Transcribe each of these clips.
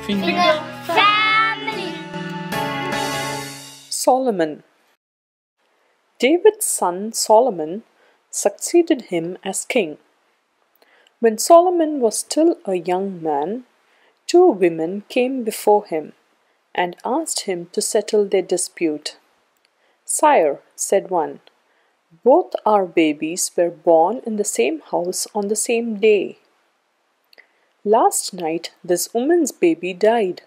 Finger family. Solomon. David's son Solomon succeeded him as king. When Solomon was still a young man, two women came before him and asked him to settle their dispute. "Sire," said one, "both our babies were born in the same house on the same day. Last night this woman's baby died.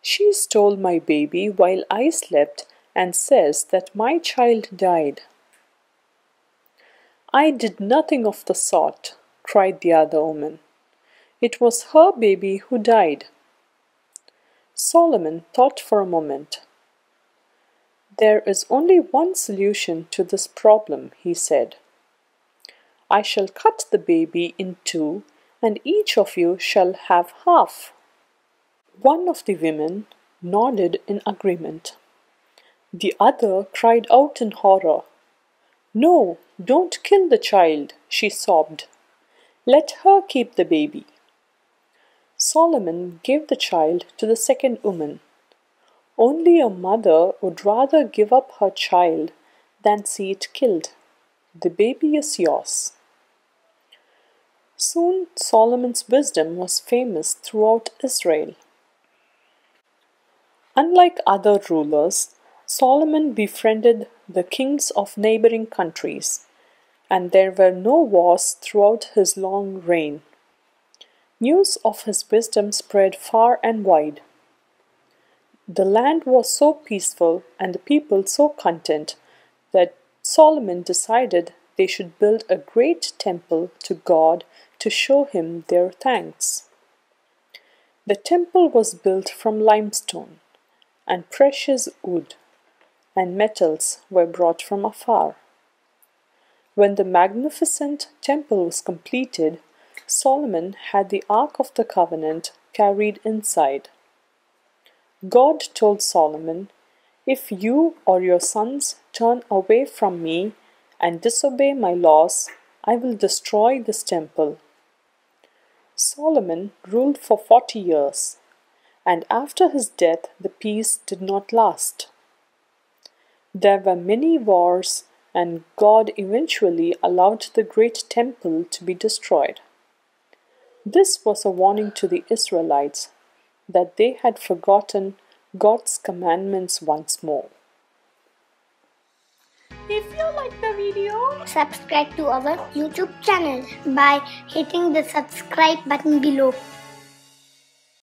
She stole my baby while I slept and says that my child died." "I did nothing of the sort," cried the other woman. "It was her baby who died." Solomon thought for a moment. "There is only one solution to this problem," he said. "I shall cut the baby in two, and each of you shall have half." One of the women nodded in agreement. The other cried out in horror. "No, don't kill the child," she sobbed. "Let her keep the baby." Solomon gave the child to the second woman. Only a mother would rather give up her child than see it killed. The baby is yours. Soon Solomon's wisdom was famous throughout Israel. Unlike other rulers, Solomon befriended the kings of neighboring countries, and there were no wars throughout his long reign. News of his wisdom spread far and wide. The land was so peaceful and the people so content that Solomon decided they should build a great temple to God to show him their thanks. The temple was built from limestone, and precious wood and metals were brought from afar. When the magnificent temple was completed, Solomon had the Ark of the Covenant carried inside. God told Solomon, "If you or your sons turn away from me and disobey my laws, I will destroy this temple." Solomon ruled for 40 years, and after his death the peace did not last. There were many wars, and God eventually allowed the great temple to be destroyed. This was a warning to the Israelites that they had forgotten God's commandments once more. If you like the video, subscribe to our YouTube channel by hitting the subscribe button below.